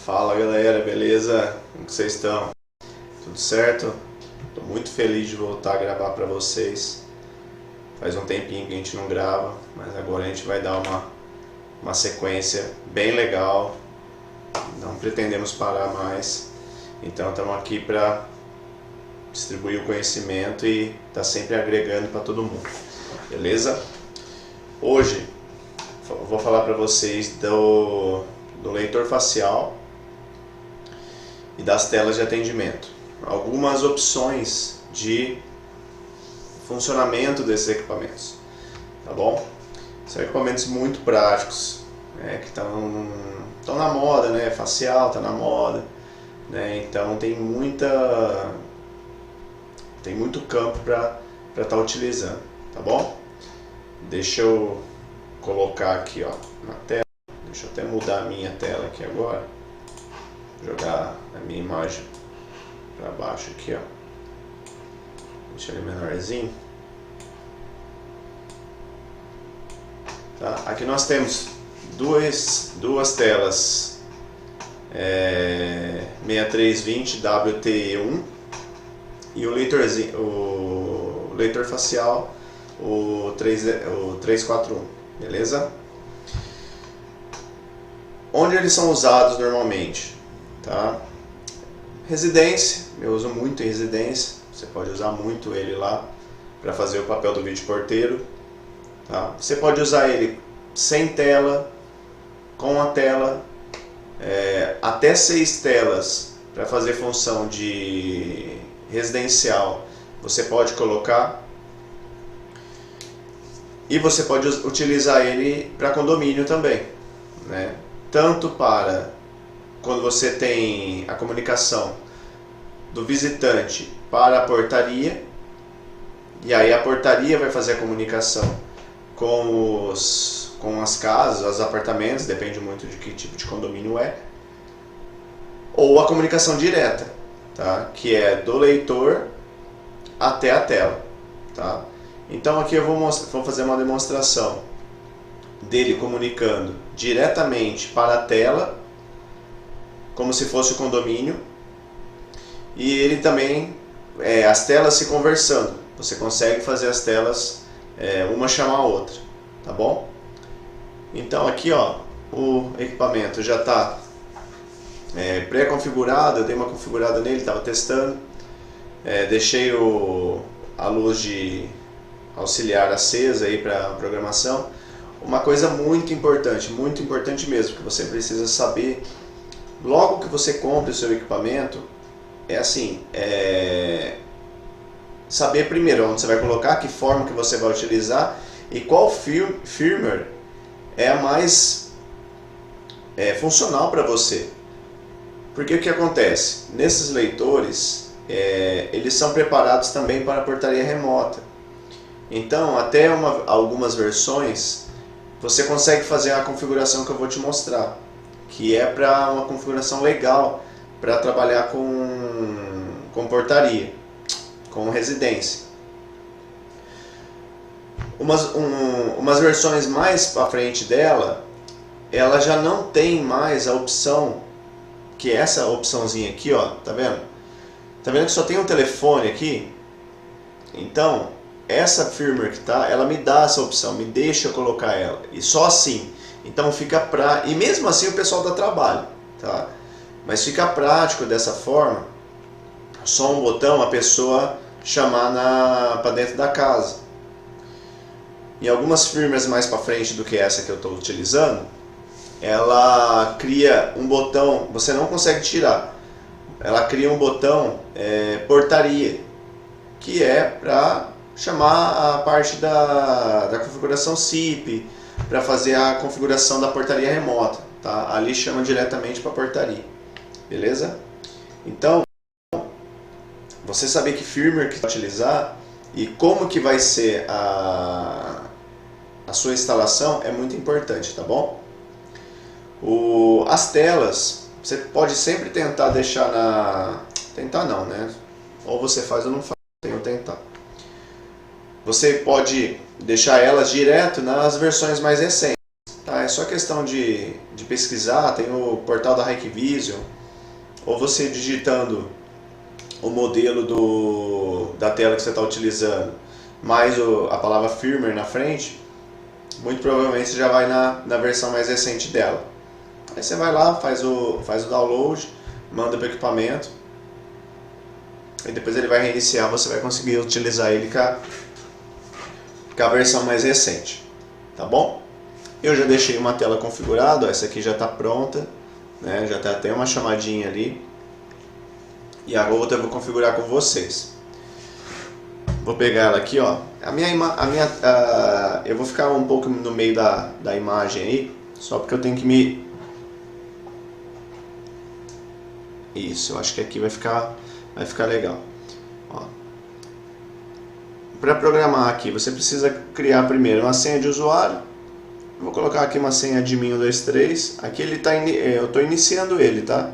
Fala galera, beleza? Como que vocês estão? Tudo certo? Estou muito feliz de voltar a gravar para vocês. Faz um tempinho que a gente não grava, mas agora a gente vai dar uma sequência bem legal. Não pretendemos parar mais. Então estamos aqui para distribuir o conhecimento e tá sempre agregando para todo mundo. Beleza? Hoje eu vou falar para vocês do leitor facial e das telas de atendimento. Algumas opções de funcionamento desses equipamentos, tá bom? São equipamentos muito práticos, né, que estão na moda, né? Facial está na moda, né? Então tem muito campo para estar utilizando, tá bom? Deixa eu colocar aqui, ó, na tela. Deixa eu até mudar a minha tela aqui agora. Jogar a minha imagem para baixo aqui, ó. Deixa ele menorzinho. Tá? Aqui nós temos duas telas 6320 WTE1 e o leitor facial, o 341, beleza? Onde eles são usados normalmente? Tá? Residência, eu uso muito em residência, você pode usar muito ele lá para fazer o papel do vídeo porteiro. Tá? Você pode usar ele sem tela, com a tela, até 6 telas para fazer função de residencial, você pode colocar. E você pode utilizar ele para condomínio também, né? Tanto para quando você tem a comunicação do visitante para a portaria, e aí a portaria vai fazer a comunicação com as casas, os apartamentos, depende muito de que tipo de condomínio é, ou a comunicação direta, tá? Que é do leitor até a tela, tá? Então aqui eu vou fazer uma demonstração dele comunicando diretamente para a tela, como se fosse o condomínio, e ele também, as telas se conversando. Você consegue fazer as telas uma chamar a outra, tá bom? Então aqui, ó, o equipamento já está pré-configurado. Eu dei uma configurada nele, estava testando, deixei a luz de auxiliar acesa aí para programação. Uma coisa muito importante mesmo, que você precisa saber logo que você compra o seu equipamento, saber primeiro onde você vai colocar, que forma que você vai utilizar e qual firmware é a mais funcional para você. Porque o que acontece? Nesses leitores, eles são preparados também para a portaria remota. Então, até algumas versões, você consegue fazer a configuração que eu vou te mostrar, que é para uma configuração legal para trabalhar com portaria, com residência. Umas versões mais para frente dela, ela já não tem mais a opção, que é essa opçãozinha aqui, ó, tá vendo? Tá vendo que só tem um telefone aqui? Então, essa firmware que tá, ela me dá essa opção, me deixa colocar ela, e só assim. Então fica e mesmo assim o pessoal dá trabalho, tá? Mas fica prático dessa forma, só um botão, a pessoa chamar para dentro da casa. Em algumas firmwares mais para frente do que essa que eu estou utilizando, ela cria um botão, você não consegue tirar, ela cria um botão portaria, que é para chamar a parte da configuração SIP, para fazer a configuração da portaria remota, tá? Ali chama diretamente para a portaria, beleza? Então, você saber que firmware que vai utilizar e como que vai ser a sua instalação é muito importante, tá bom? As telas, você pode sempre tentar deixar tentar não, né? Ou você faz ou não faz, tem que tentar. Você pode deixar elas direto nas versões mais recentes, tá? só questão de pesquisar, tem o portal da Hikvision, ou você digitando o modelo da tela que você está utilizando, mais a palavra firmware na frente, muito provavelmente você já vai na versão mais recente dela. Aí você vai lá, faz o download, manda para o equipamento, e depois ele vai reiniciar, você vai conseguir utilizar ele com a versão mais recente, tá bom? Eu já deixei uma tela configurada, essa aqui já está pronta, né? Já tem até uma chamadinha ali, e a outra eu vou configurar com vocês. Vou pegar ela aqui, ó. Eu vou ficar um pouco no meio da imagem aí, só porque eu tenho que me... Isso, eu acho que aqui vai ficar legal. Para programar aqui, você precisa criar primeiro uma senha de usuário. Eu vou colocar aqui uma senha admin123. Aqui ele tá, eu estou iniciando ele, tá?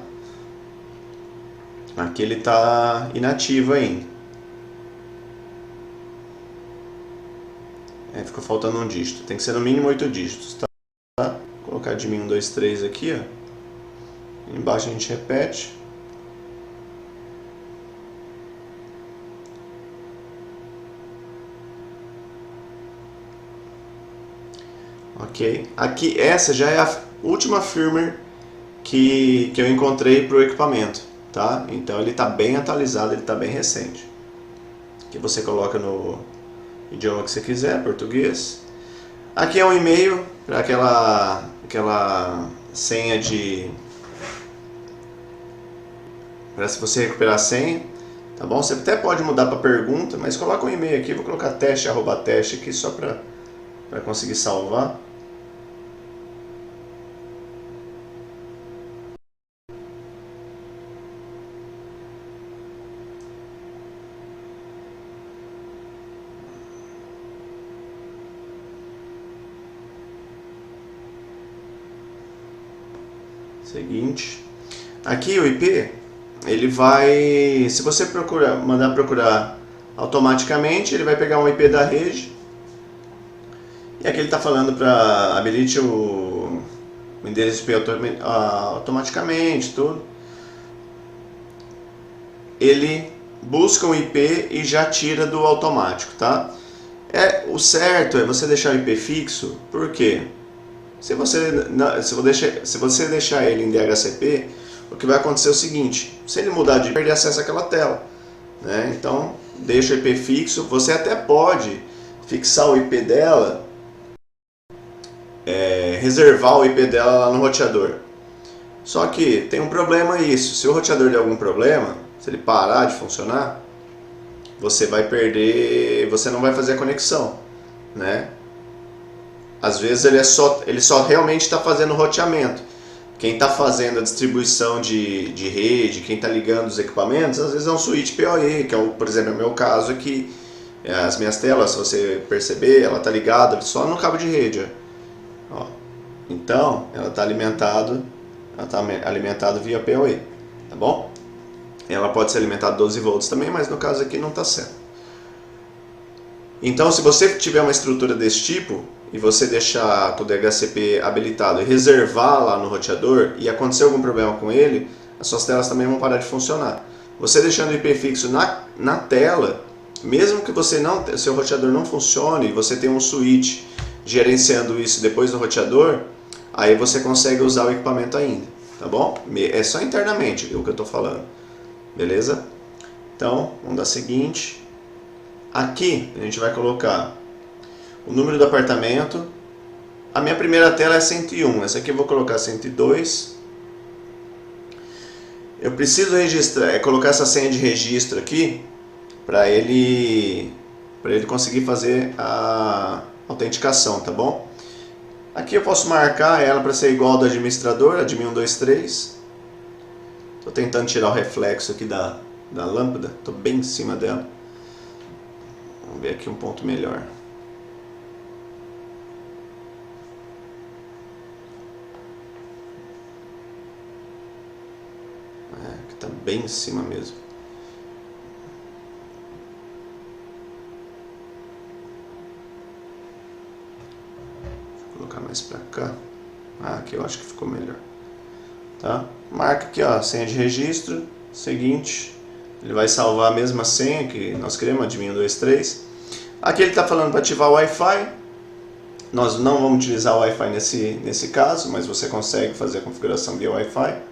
Aqui ele está inativo ainda. Ficou faltando um dígito. Tem que ser no mínimo 8 dígitos, tá? Vou colocar admin123 aqui, ó. Embaixo a gente repete. Ok. Aqui, essa já é a última firmware que eu encontrei para o equipamento, tá? Então ele está bem atualizado, ele está bem recente. Aqui você coloca no idioma que você quiser, português. Aqui é um e-mail para aquela senha para se você recuperar a senha, tá bom? Você até pode mudar para pergunta, mas coloca um e-mail aqui, vou colocar teste@teste aqui só para conseguir salvar. Seguinte, aqui o IP, ele vai, se você mandar procurar automaticamente, ele vai pegar um IP da rede, e aqui ele está falando para habilite o endereço IP automaticamente, tudo. Ele busca um IP e já tira do automático, tá? O certo é você deixar o IP fixo, por quê? Se você deixar ele em DHCP, o que vai acontecer é o seguinte: se ele mudar de perder acesso àquela tela, né? Então deixa o IP fixo. Você até pode fixar o IP dela, reservar o IP dela lá no roteador. Só que tem um problema isso: se o roteador der algum problema, se ele parar de funcionar, você vai perder, você não vai fazer a conexão, né? Às vezes ele só realmente está fazendo o roteamento. Quem está fazendo a distribuição de rede, quem está ligando os equipamentos, às vezes é um switch PoE, que é, por exemplo, é o meu caso aqui. As minhas telas, se você perceber, ela está ligada só no cabo de rede. Ó. Então, ela está alimentado via PoE, tá bom? Ela pode ser alimentada 12 volts também, mas no caso aqui não está certo. Então, se você tiver uma estrutura desse tipo, e você deixar o DHCP habilitado e reservar lá no roteador e acontecer algum problema com ele, as suas telas também vão parar de funcionar. Você deixando o IP fixo na tela, mesmo que seu roteador não funcione e você tenha um switch gerenciando isso depois do roteador, aí você consegue usar o equipamento ainda, tá bom? É só internamente o que eu estou falando, beleza? Então, vamos dar seguinte. Aqui a gente vai colocar o número do apartamento. A minha primeira tela é 101, essa aqui eu vou colocar 102. Eu preciso colocar essa senha de registro aqui para ele conseguir fazer a autenticação, tá bom? Aqui eu posso marcar ela para ser igual ao do administrador, admin123. Estou tentando tirar o reflexo aqui da lâmpada, estou bem em cima dela. Vamos ver aqui um ponto melhor. Que está bem em cima mesmo. Vou colocar mais para cá. Aqui eu acho que ficou melhor. Tá? Marca aqui, ó, senha de registro. Seguinte, ele vai salvar a mesma senha que nós criamos, admin123. Aqui ele está falando para ativar o Wi-Fi. Nós não vamos utilizar o Wi-Fi nesse caso, mas você consegue fazer a configuração via Wi-Fi.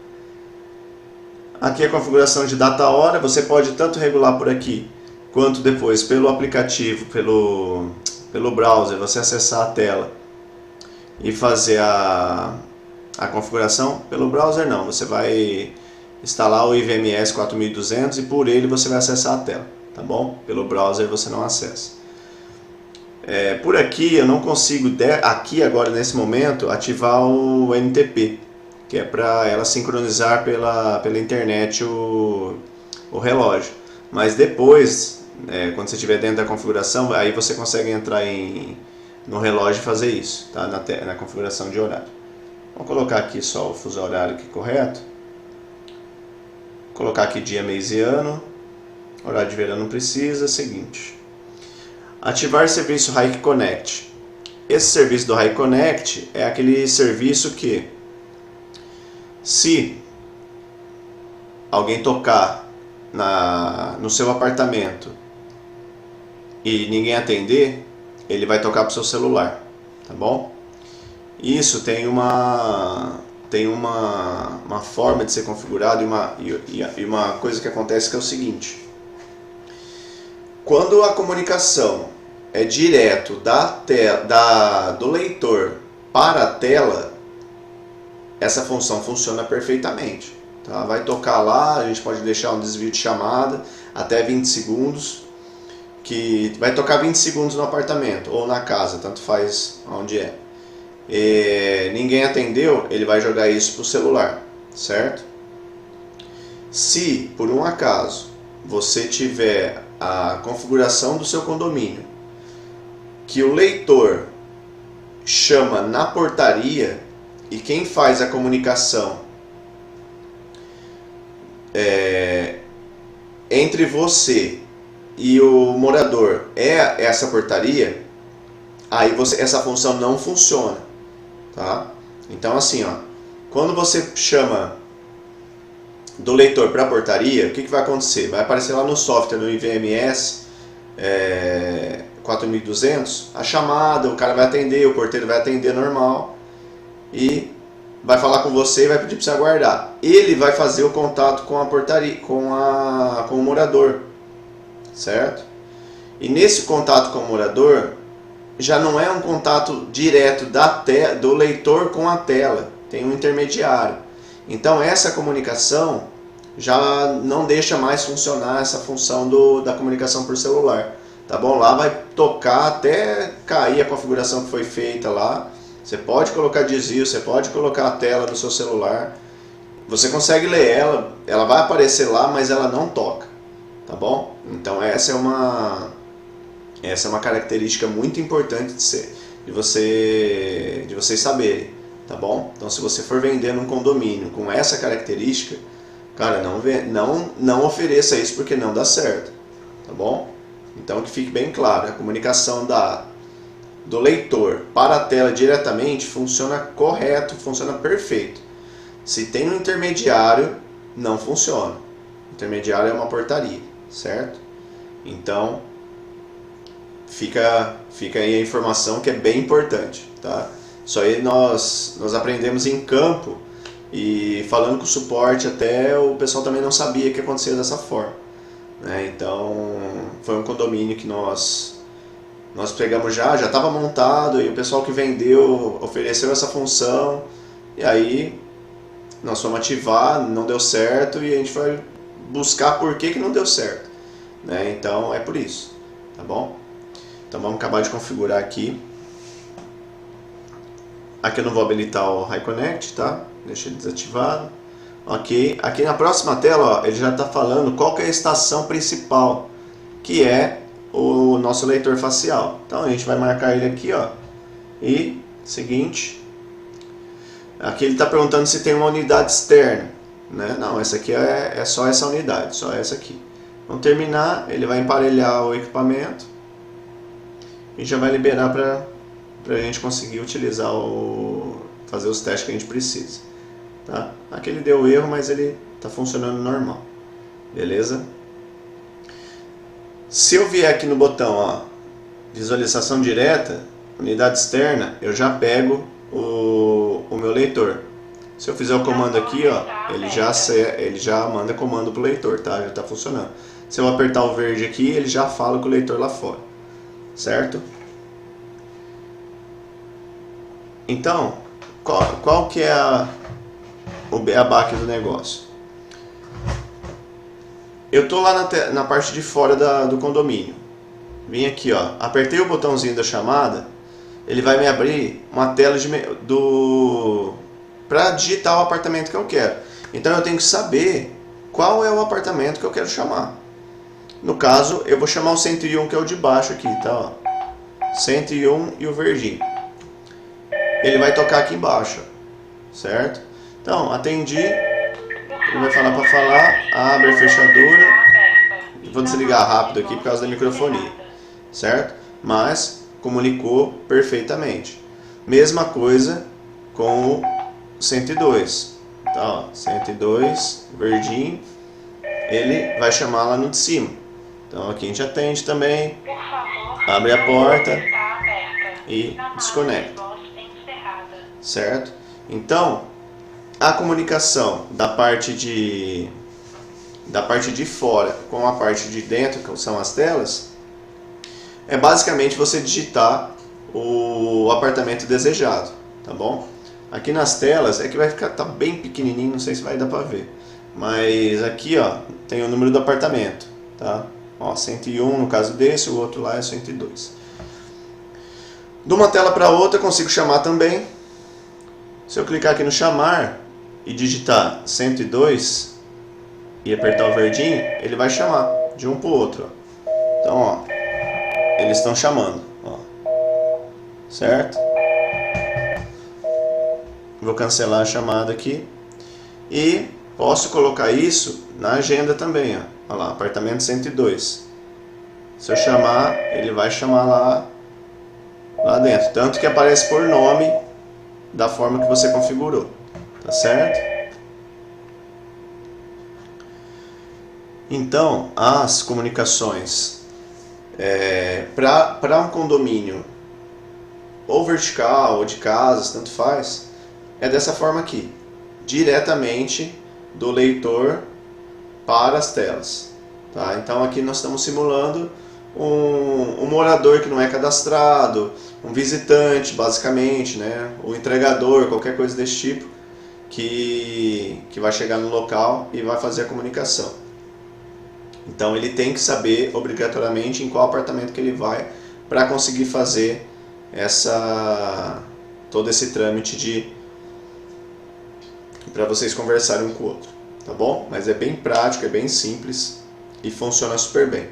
Aqui a configuração de data hora, você pode tanto regular por aqui, quanto depois pelo aplicativo, pelo browser, você acessar a tela e fazer a configuração. Pelo browser não, você vai instalar o IVMS 4200 e por ele você vai acessar a tela, tá bom? Pelo browser você não acessa. Por aqui eu não consigo, aqui agora nesse momento, ativar o NTP, que é para ela sincronizar pela internet o relógio. Mas depois, quando você estiver dentro da configuração, aí você consegue entrar no relógio e fazer isso, tá? Na configuração de horário. Vamos colocar aqui só o fuso horário aqui correto. Colocar aqui dia, mês e ano. Horário de verão não precisa. Seguinte. Ativar serviço Hike Connect. Esse serviço do Hike Connect é aquele serviço que, se alguém tocar no seu apartamento e ninguém atender, ele vai tocar para o seu celular, tá bom? Isso tem uma forma de ser configurado e uma coisa que acontece que é o seguinte: quando a comunicação é direto do leitor para a tela, essa função funciona perfeitamente. Tá? Vai tocar lá, a gente pode deixar um desvio de chamada até 20 segundos, que vai tocar 20 segundos no apartamento ou na casa, tanto faz onde é. Ninguém atendeu, ele vai jogar isso para o celular, certo? Se por um acaso você tiver a configuração do seu condomínio que o leitor chama na portaria e quem faz a comunicação entre você e o morador é essa portaria, aí essa função não funciona, tá? Então assim, ó, quando você chama do leitor para a portaria, o que vai acontecer? Vai aparecer lá no software do IVMS 4200 a chamada, o cara vai atender, o porteiro vai atender normal e vai falar com você e vai pedir para você aguardar. Ele vai fazer o contato com a portaria, com o morador, certo? E nesse contato com o morador já não é um contato direto do leitor com a tela, tem um intermediário. Então essa comunicação já não deixa mais funcionar essa função da comunicação por celular, tá bom? Lá vai tocar até cair a configuração que foi feita lá. Você pode colocar desvio, você pode colocar a tela do seu celular, você consegue ler ela vai aparecer lá, mas ela não toca, tá bom? Então essa é uma característica muito importante de vocês saberem, tá bom? Então se você for vender num condomínio com essa característica, cara, não ofereça isso porque não dá certo, tá bom? Então que fique bem claro, a comunicação do leitor para a tela diretamente funciona correto, funciona perfeito. Se tem um intermediário, não funciona. O intermediário é uma portaria, certo? Então fica aí a informação que é bem importante, tá? Isso aí nós aprendemos em campo e falando com o suporte até o pessoal também não sabia que acontecia dessa forma, né? Então foi um condomínio que nós pegamos já estava montado e o pessoal que vendeu ofereceu essa função e aí nós fomos ativar, não deu certo e a gente foi buscar por que não deu certo, né? Então é por isso, tá bom? Então vamos acabar de configurar aqui. Aqui eu não vou habilitar o Hike Connect, tá? Deixa ele desativado. Ok. Aqui na próxima tela, ó, ele já está falando qual que é a estação principal, que é o nosso leitor facial. Então a gente vai marcar ele aqui, ó. E seguinte, aqui ele está perguntando se tem uma unidade externa, né? Não, essa aqui é só essa unidade, só essa aqui. Vamos terminar, ele vai emparelhar o equipamento e já vai liberar para a gente conseguir utilizar fazer os testes que a gente precisa. Tá? Aqui ele deu erro, mas ele está funcionando normal. Beleza? Se eu vier aqui no botão, ó, visualização direta, unidade externa, eu já pego o meu leitor. Se eu fizer o comando aqui, ó, ele já manda comando pro leitor, tá? Já está funcionando. Se eu apertar o verde aqui, ele já fala com o leitor lá fora, certo? Então, qual que é o beabá aqui do negócio? Eu tô lá na parte de fora do condomínio. Vim aqui, ó, apertei o botãozinho da chamada, ele vai me abrir uma tela para digitar o apartamento que eu quero. Então eu tenho que saber qual é o apartamento que eu quero chamar. No caso, eu vou chamar o 101, que é o de baixo aqui, tá? Ó. 101 e o verdinho. Ele vai tocar aqui embaixo, certo? Então, atendi. Ele vai falar para falar, abre a fechadura. Vou desligar rápido aqui por causa da microfonia, certo? Mas comunicou perfeitamente. Mesma coisa com o 102. Então, ó, 102, verdinho, ele vai chamar lá no de cima. Então aqui a gente atende também, abre a porta e desconecta, certo? Então, a comunicação da parte de fora com a parte de dentro, que são as telas, é basicamente você digitar o apartamento desejado, tá bom? Aqui nas telas é que vai ficar, tá bem pequenininho, não sei se vai dar para ver, mas aqui, ó, tem o número do apartamento, tá? Ó, 101 no caso desse, o outro lá é 102. De uma tela para outra eu consigo chamar também. Se eu clicar aqui no chamar e digitar 102 e apertar o verdinho, ele vai chamar de um para o outro, ó. Então, ó, eles estão chamando, ó, certo? Vou cancelar a chamada aqui e posso colocar isso na agenda também, ó. Olha lá, apartamento 102. Se eu chamar, ele vai chamar lá dentro. Tanto que aparece por nome da forma que você configurou. Tá certo? Então, as comunicações para um condomínio ou vertical ou de casas, tanto faz, é dessa forma aqui, diretamente do leitor para as telas, tá? Então aqui nós estamos simulando um morador que não é cadastrado, um visitante basicamente, né? O entregador, qualquer coisa desse tipo, que vai chegar no local e vai fazer a comunicação. Então ele tem que saber obrigatoriamente em qual apartamento que ele vai para conseguir fazer todo esse trâmite para vocês conversarem um com o outro. Tá bom? Mas é bem prático, é bem simples e funciona super bem.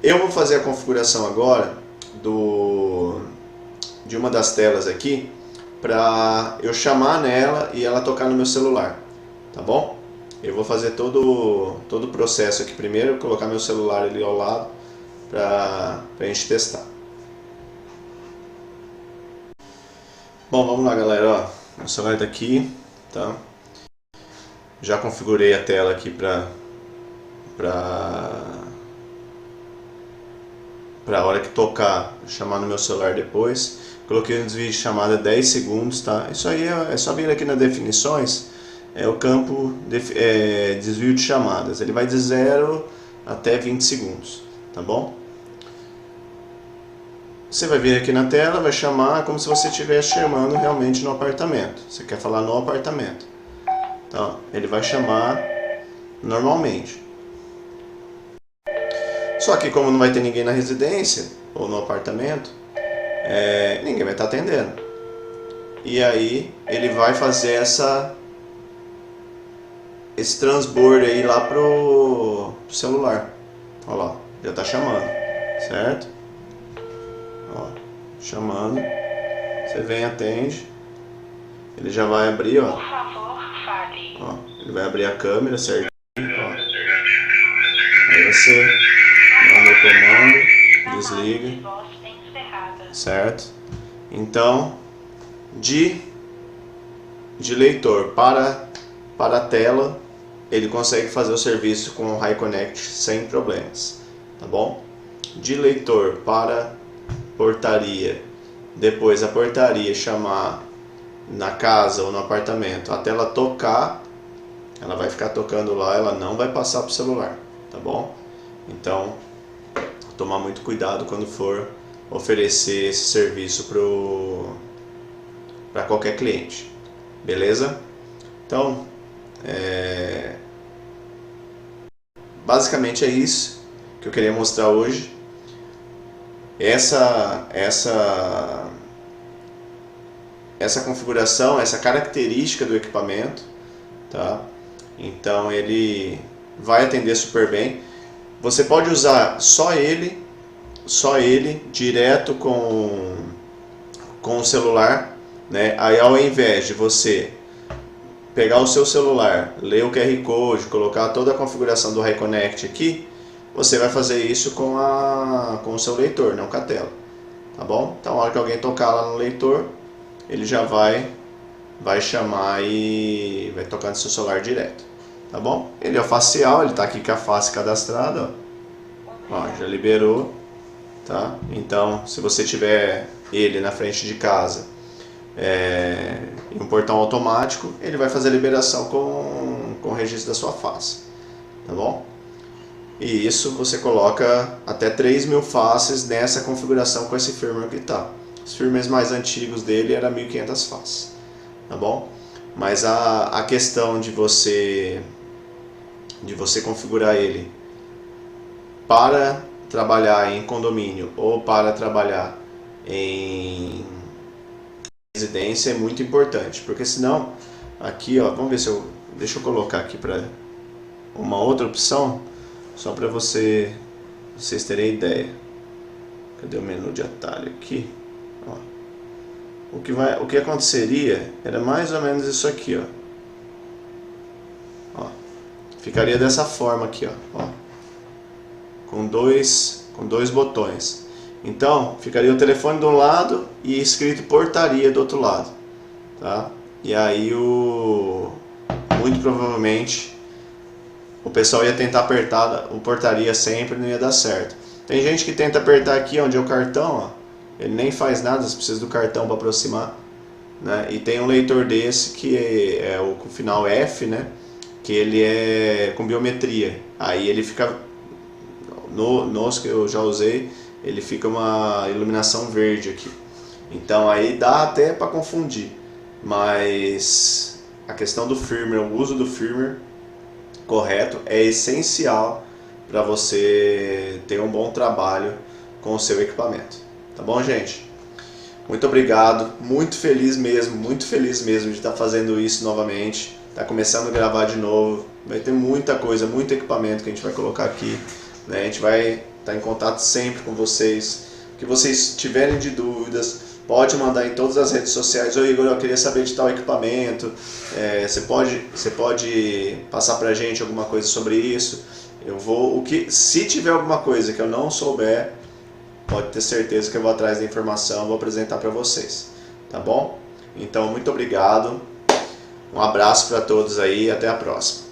Eu vou fazer a configuração agora de uma das telas aqui para eu chamar nela e ela tocar no meu celular, tá bom? Eu vou fazer todo o processo aqui primeiro, colocar meu celular ali ao lado para a gente testar. Bom, vamos lá, galera. Ó, o celular está aqui, tá? Já configurei a tela aqui para a hora que tocar, chamar no meu celular depois. Coloquei um desvio de chamada 10 segundos, tá? Isso aí é só vir aqui nas definições, é o campo desvio de chamadas. Ele vai de 0 até 20 segundos, tá bom? Você vai vir aqui na tela, vai chamar como se você estivesse chamando realmente no apartamento. Você quer falar no apartamento. Então, ele vai chamar normalmente. Só que como não vai ter ninguém na residência ou no apartamento, ninguém vai estar atendendo. E aí ele vai fazer esse transbordo aí lá pro celular. Olha lá, já está chamando, certo? Ó, chamando. Você vem, atende. Ele já vai abrir, ó. Ó, ele vai abrir a câmera certinho, ó. Aí você manda o comando, desliga, certo? Então, de de leitor para a tela, ele consegue fazer o serviço com o HiConnect sem problemas, tá bom? De leitor para portaria, depois a portaria chamar na casa ou no apartamento, até ela tocar, ela vai ficar tocando lá, ela não vai passar para o celular, tá bom? Então, tomar muito cuidado quando for oferecer esse serviço para qualquer cliente, beleza? Então, basicamente é isso que eu queria mostrar hoje. Essa configuração, essa característica do equipamento, tá? Então ele vai atender super bem. Você pode usar só ele direto com o celular, né? Aí ao invés de você pegar o seu celular, ler o QR Code, colocar toda a configuração do HiConnect aqui, você vai fazer isso com o seu leitor, não com a tela, tá bom? Então, a hora que alguém tocar lá no leitor, ele já vai chamar e vai tocar no seu celular direto, tá bom? Ele é o facial, ele está aqui com a face cadastrada, ó, já liberou, tá? Então, se você tiver ele na frente de casa em um portão automático, ele vai fazer a liberação com o registro da sua face, tá bom? E isso você coloca até 3.000 faces nessa configuração com esse firmware que tá. Os firmwares mais antigos dele era 1.500 faces, tá bom? Mas a questão de você configurar ele para trabalhar em condomínio ou para trabalhar em residência é muito importante, porque senão aqui, ó, vamos ver se deixa eu colocar aqui para uma outra opção, só para vocês terem ideia. Cadê o menu de atalho aqui? Ó. O que aconteceria era mais ou menos isso aqui, ó. Ó. Ficaria dessa forma aqui, ó. Com dois botões. Então, ficaria o telefone de um lado e escrito portaria do outro lado, tá? E aí muito provavelmente o pessoal ia tentar apertar o portaria sempre e não ia dar certo. Tem gente que tenta apertar aqui onde é o cartão, ó, ele nem faz nada, você precisa do cartão para aproximar, né? E tem um leitor desse que é o com final F, né? Que ele é com biometria. Aí ele fica, nos que eu já usei, ele fica uma iluminação verde aqui. Então aí dá até para confundir, mas a questão do firmware, o uso do firmware correto é essencial para você ter um bom trabalho com o seu equipamento. Tá bom, gente? Muito obrigado, muito feliz mesmo de estar fazendo isso novamente. Tá começando a gravar de novo, vai ter muita coisa, muito equipamento que a gente vai colocar aqui, né? A gente vai estar em contato sempre com vocês. O que vocês tiverem de dúvidas, pode mandar em todas as redes sociais. Ô Igor, eu queria saber de tal equipamento, você pode passar pra gente alguma coisa sobre isso. Se tiver alguma coisa que eu não souber, pode ter certeza que eu vou atrás da informação, vou apresentar para vocês, tá bom? Então, muito obrigado, um abraço para todos aí, até a próxima.